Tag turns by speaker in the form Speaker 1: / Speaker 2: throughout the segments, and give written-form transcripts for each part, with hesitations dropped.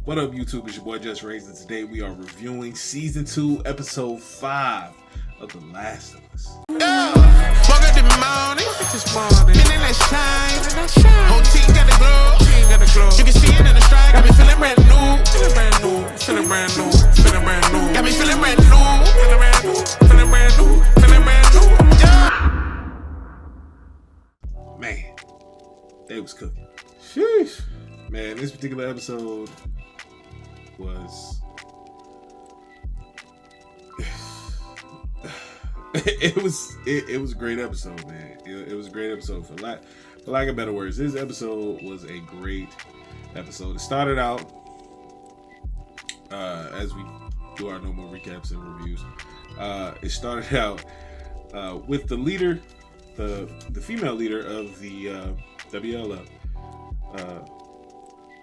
Speaker 1: What up, YouTube? It's your boy JusRzd, and today we are reviewing Season 2, Episode 5 of The Last of Us.
Speaker 2: Woke up this morning, been in that shine, whole team got the glow, you can see it in the stride, got me feeling brand new, feeling brand new, got me feeling brand new, yeah.
Speaker 1: Man, they was cooking. Sheesh. Man, this particular episode was... it was a great episode, man. It was a great episode. For lack of better words, this episode was a great episode. It started out, as we do our normal recaps and reviews, it started out with the leader, the female leader of the WLF,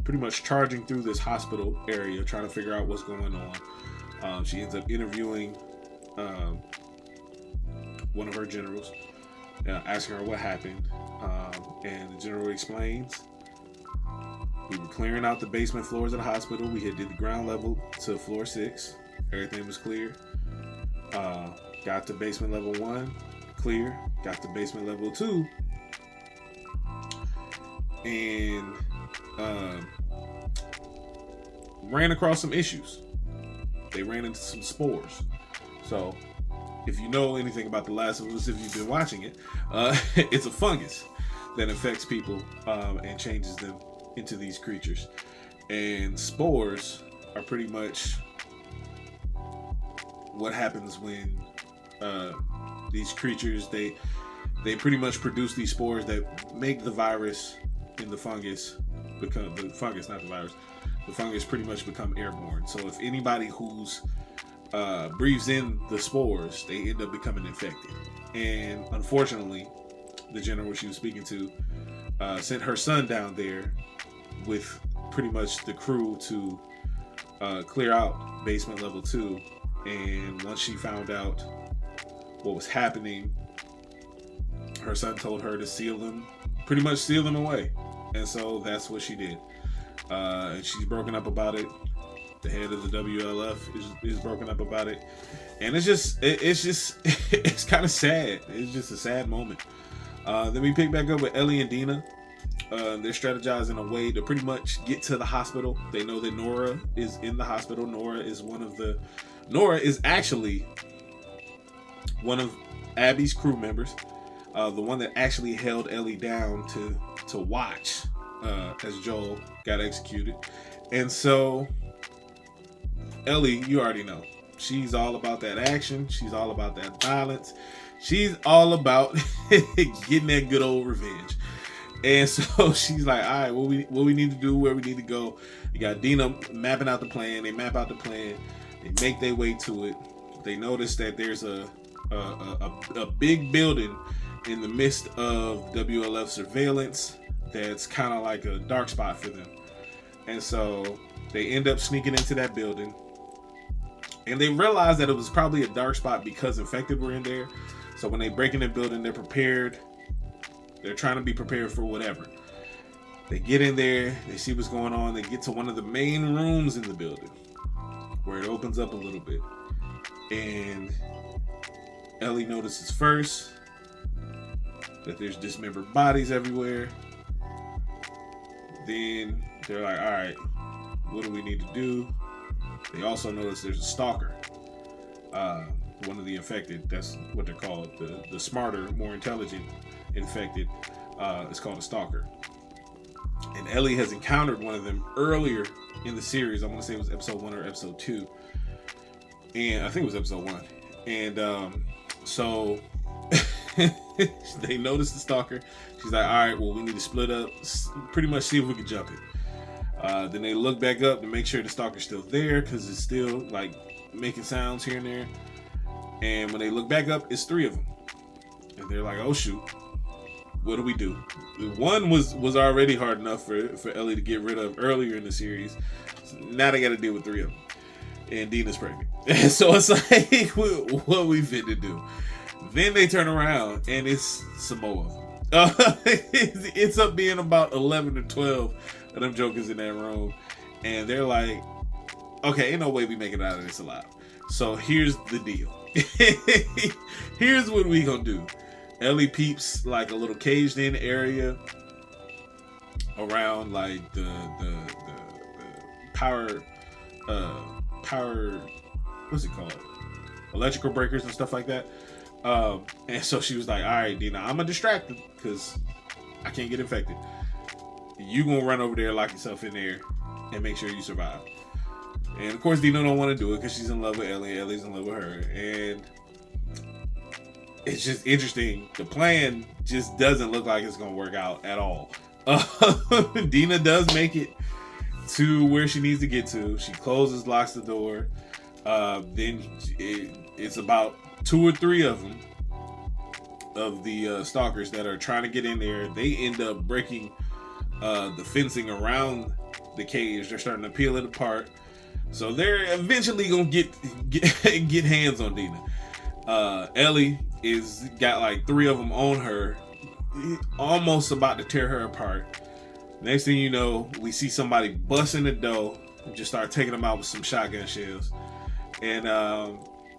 Speaker 1: pretty much charging through this hospital area, trying to figure out what's going on. She ends up interviewing one of her generals, asking her what happened, and the general explains, we were clearing out the basement floors of the hospital. We had did the ground level to floor 6. Everything was clear. Got to basement level 1, clear. Got to basement level 2, and ran across some issues. They ran into some spores. So if you know anything about The Last of Us, if you've been watching it, it's a fungus that infects people and changes them into these creatures. And spores are pretty much what happens when these creatures, they pretty much produce these spores that make the virus in the fungus become, the fungus, not the virus, the fungus pretty much become airborne. So if anybody who's breathes in the spores, they end up becoming infected. And unfortunately, the general she was speaking to sent her son down there with pretty much the crew to clear out basement level 2. And once she found out what was happening, her son told her to seal them away. And so that's what she did. And she's broken up about it. The head of the WLF is broken up about it, and it's kind of sad. It's just a sad moment. Then we pick back up with Ellie and Dina. They're strategizing a way to pretty much get to the hospital. They know that Nora is in the hospital. Nora is actually one of Abby's crew members, the one that actually held Ellie down to watch as Joel got executed. And so Ellie, you already know, she's all about that action. She's all about that violence. She's all about getting that good old revenge. And so she's like, all right, what we need to do, where we need to go. You got Dina mapping out the plan. They map out the plan. They make their way to it. They notice that there's a big building in the midst of WLF surveillance that's kind of like a dark spot for them. And so they end up sneaking into that building. And they realized that it was probably a dark spot because infected were in there. So when they break in the building, they're prepared. They're trying to be prepared for whatever. They get in there. They see what's going on. They get to one of the main rooms in the building where it opens up a little bit. And Ellie notices first that there's dismembered bodies everywhere. Then they're like, all right, what do we need to do? They also notice there's a stalker, one of the infected. That's what they're called. The smarter, more intelligent infected is called a stalker. And Ellie has encountered one of them earlier in the series. I want to say it was episode 1 or episode 2. And I think it was episode 1. And so they notice the stalker. She's like, all right, well, we need to split up, pretty much see if we can jump it. Then they look back up to make sure the stalker's still there, because it's still like making sounds here and there. And when they look back up, it's 3 of them. And they're like, oh shoot, what do we do? One was already hard enough for Ellie to get rid of earlier in the series. So now they got to deal with 3 of them. And Dina's pregnant. And so it's like, what we fit to do? Then they turn around and it's some more of them. It's up being about 11 or 12 of them jokers in that room. And they're like, okay, ain't no way we make it out of this alive. So here's the deal. Here's what we gonna do. Ellie peeps like a little caged in area around like the power what's it called? Electrical breakers and stuff like that. And so she was like, all right, Dina, I'm gonna distract them because I can't get infected. You gonna run over there, lock yourself in there, and make sure you survive. And of course, Dina don't want to do it because she's in love with Ellie. Ellie's in love with her, and it's just interesting. The plan just doesn't look like it's gonna work out at all. Dina does make it to where she needs to get to. She closes, locks the door. Then it's about 2 or 3 of them, of the stalkers that are trying to get in there. They end up breaking the fencing around the cage. They're starting to peel it apart. So they're eventually gonna get hands on Dina. Ellie is got like 3 of them on her, almost about to tear her apart. Next thing you know, we see somebody bust in the door and just start taking them out with some shotgun shells. And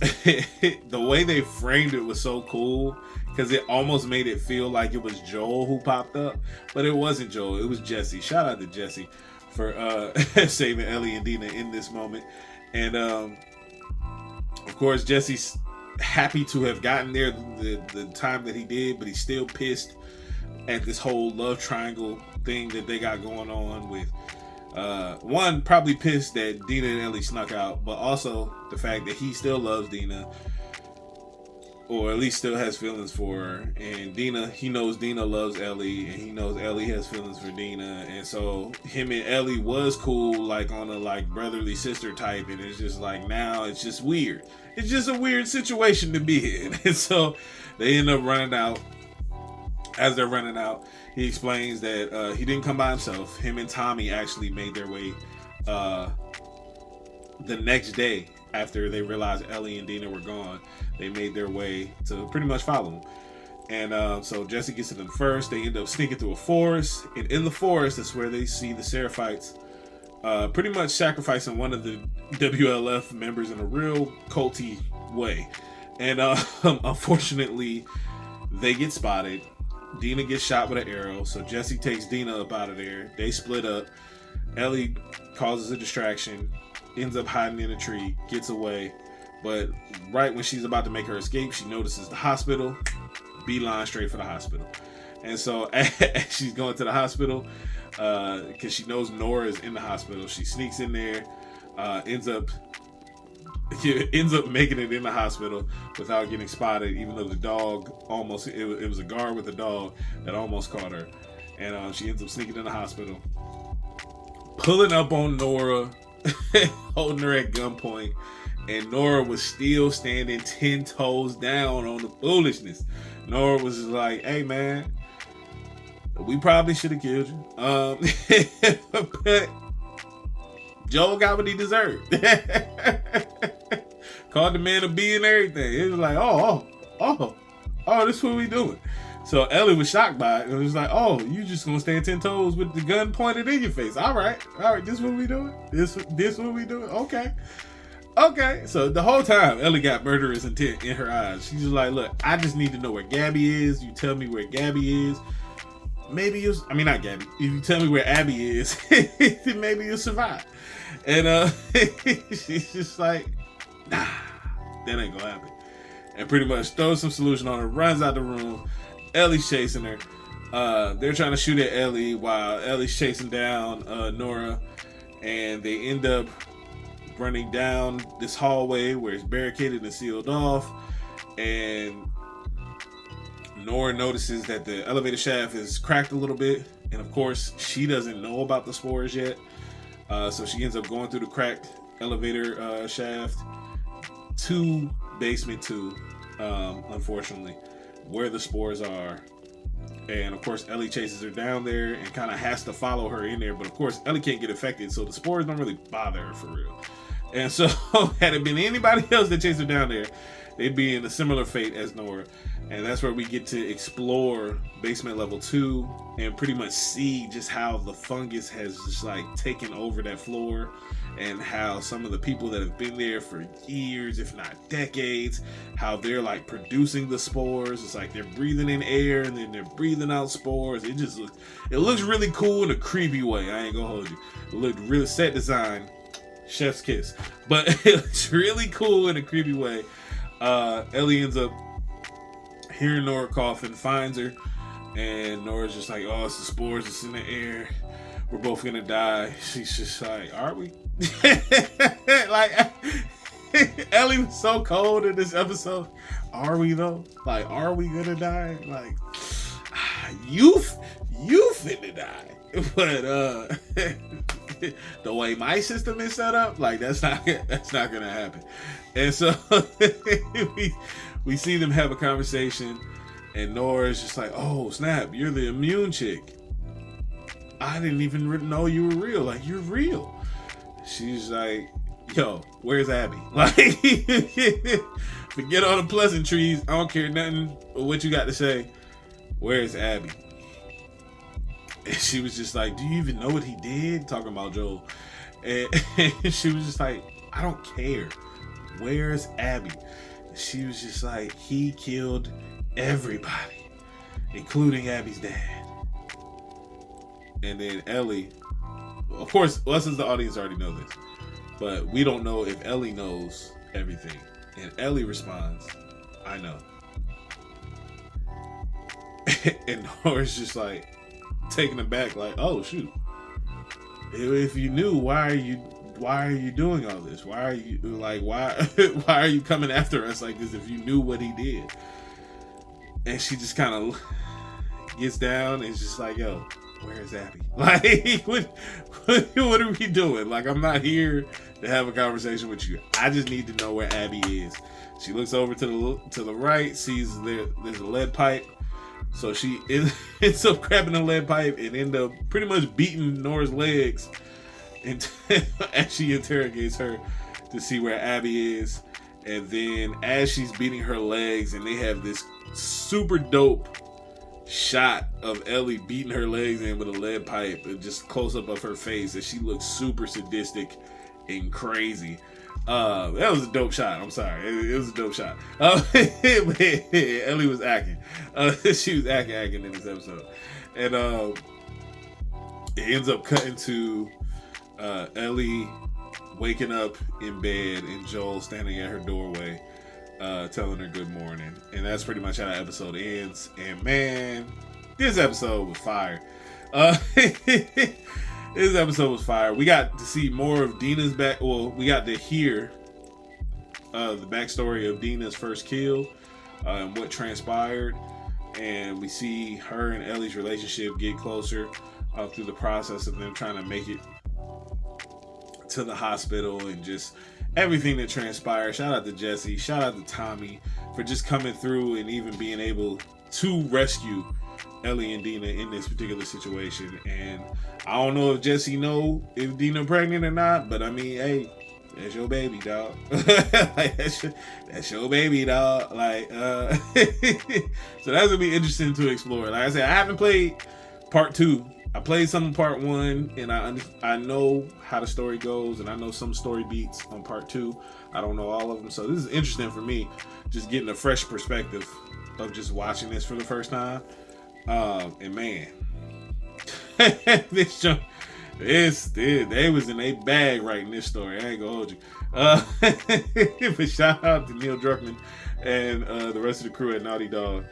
Speaker 1: the way they framed it was so cool because it almost made it feel like it was Joel who popped up, but it wasn't Joel. It was Jesse. Shout out to Jesse for saving Ellie and Dina in this moment. And of course, Jesse's happy to have gotten there the time that he did, but he's still pissed at this whole love triangle thing that they got going on with one, probably pissed that Dina and Ellie snuck out, but also the fact that he still loves Dina, or at least still has feelings for her. And Dina, he knows Dina loves Ellie, and he knows Ellie has feelings for Dina. And so him and Ellie was cool, like on a like brotherly sister type, and it's just like now it's just weird. It's just a weird situation to be in. And so they end up running out. As they're running out, he explains that he didn't come by himself. Him and Tommy actually made their way the next day after they realized Ellie and Dina were gone. They made their way to pretty much follow him. And so Jesse gets to them first. They end up sneaking through a forest. And in the forest, that's where they see the Seraphites pretty much sacrificing one of the WLF members in a real culty way. And unfortunately, they get spotted. Dina gets shot with an arrow, so Jesse takes Dina up out of there. They split up. Ellie causes a distraction, ends up hiding in a tree, gets away. But right when she's about to make her escape, she notices the hospital. Beeline straight for the hospital. And so as she's going to the hospital, because she knows Nora is in the hospital, she sneaks in there, ends up making it in the hospital without getting spotted, even though the dog almost, it was a guard with a dog that almost caught her. And she ends up sneaking in the hospital, pulling up on Nora, holding her at gunpoint, and Nora was still standing 10 toes down on the foolishness. Nora was just like, hey man, we probably should have killed you, but Joel got what he deserved. Called the man a bee and everything. It was like, oh, this is what we doing. So Ellie was shocked by it. It was like, oh, you just gonna stand 10 toes with the gun pointed in your face. All right, this is what we doing? This what we doing? Okay. So the whole time, Ellie got murderous intent in her eyes. She's just like, look, I just need to know where Gabby is. You tell me where Gabby is. Maybe not Gabby. If you tell me where Abby is, maybe you'll survive. And she's just like, nah, that ain't gonna happen. And pretty much throws some solution on her, runs out the room. Ellie's chasing her. They're trying to shoot at Ellie while Ellie's chasing down Nora. And they end up running down this hallway where it's barricaded and sealed off. And Nora notices that the elevator shaft is cracked a little bit. And of course, she doesn't know about the spores yet. So she ends up going through the cracked elevator shaft to basement 2, unfortunately, where the spores are. And of course, Ellie chases her down there and kind of has to follow her in there. But of course, Ellie can't get affected, so the spores don't really bother her for real. And so, had it been anybody else that chased her down there, they'd be in a similar fate as Nora. And that's where we get to explore basement level 2 and pretty much see just how the fungus has just like taken over that floor, and how some of the people that have been there for years, if not decades, how they're like producing the spores. It's like they're breathing in air and then they're breathing out spores. It looks really cool in a creepy way. I ain't gonna hold you. It looked really, set design, chef's kiss, but it's really cool in a creepy way. Ellie ends up hearing Nora coughing, finds her, and Nora's just like, oh, it's the spores, it's in the air, we're both gonna die. She's just like, are we? Like, Ellie was so cold in this episode. Are we though? Like, are we gonna die? Like, you finna die. But the way my system is set up, like, that's not gonna happen. And so we see them have a conversation, and Nora's just like, oh snap, you're the immune chick. I didn't even know you were real. Like, you're real. She's like, yo, where's Abby? Like, forget all the pleasantries. I don't care nothing what you got to say. Where's Abby? And she was just like, do you even know what he did? Talking about Joel. And she was just like, I don't care. Where's Abby? And she was just like, he killed everybody, including Abby's dad. And then Ellie, of course, us as the audience already know this, but we don't know if Ellie knows everything. And Ellie responds, I know. And Nora's just like taken aback, like, oh shoot. If you knew, why are you doing all this? Why are you like, why are you coming after us like this if you knew what he did? And she just kind of gets down and is just like, yo, where's Abby? Like, what are we doing? Like, I'm not here to have a conversation with you. I just need to know where Abby is. She looks over to the right, sees there's a lead pipe. So she ends up grabbing the lead pipe and end up pretty much beating Nora's legs, and as she interrogates her to see where Abby is. And then as she's beating her legs, and they have this super dope shot of Ellie beating her legs in with a lead pipe, and just close up of her face, and she looks super sadistic and crazy. That was a dope shot. I'm sorry, it was a dope shot. Ellie was acting. She was acting in this episode, and it ends up cutting to Ellie waking up in bed and Joel standing at her doorway, telling her good morning. And that's pretty much how that episode ends. And man, this episode was fire. This episode was fire. We got to see more of Dina's back. Well, we got to hear the backstory of Dina's first kill and what transpired. And we see her and Ellie's relationship get closer through the process of them trying to make it to the hospital, and just everything that transpired. Shout out to Jesse. Shout out to Tommy for just coming through and even being able to rescue Ellie and Dina in this particular situation. And I don't know if Jesse know if Dina pregnant or not, but I mean, hey, that's your baby, dog. Like, that's your baby, dog. Like, so that's gonna be interesting to explore. Like I said, I haven't played part 2. I played some of part 1, and I know how the story goes, and I know some story beats on part 2. I don't know all of them, so this is interesting for me, just getting a fresh perspective of just watching this for the first time. And man, this junk, they was in a bag writing this story. I ain't gonna hold you. But shout out to Neil Druckmann and the rest of the crew at Naughty Dog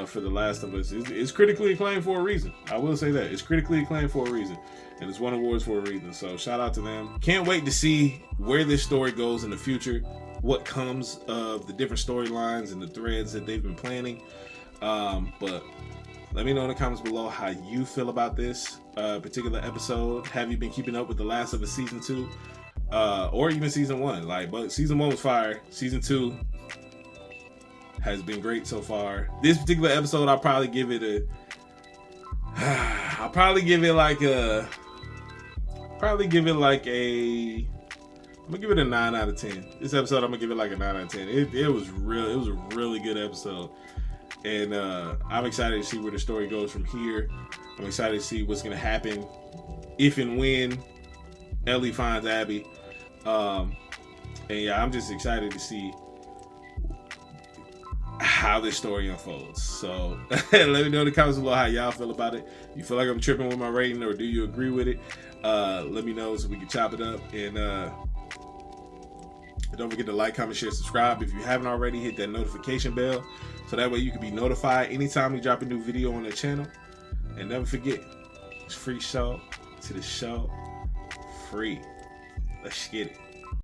Speaker 1: for The Last of Us. It's critically acclaimed for a reason. I will say that. It's critically acclaimed for a reason. And it's won awards for a reason. So shout out to them. Can't wait to see where this story goes in the future. What comes of the different storylines and the threads that they've been planning. But let me know in the comments below how you feel about this particular episode. Have you been keeping up with The Last of Us Season 2? Or even Season 1? Like, but Season 1 was fire. Season 2 has been great so far. This particular episode, I'll probably give it like a I'm gonna give it a 9 out of 10. This episode, I'm gonna give it like a 9 out of 10. It was real. It was a really good episode, and I'm excited to see where the story goes from here. I'm excited to see what's gonna happen if and when Ellie finds Abby. And yeah, I'm just excited to see how this story unfolds. So let me know in the comments below how y'all feel about it. You feel like I'm tripping with my rating, or do you agree with it? Let me know so we can chop it up. And don't forget to like, comment, share, subscribe. If you haven't already, hit that notification bell so that way you can be notified anytime we drop a new video on the channel. And never forget, it's FreeSoul to the show. Free. Let's get it.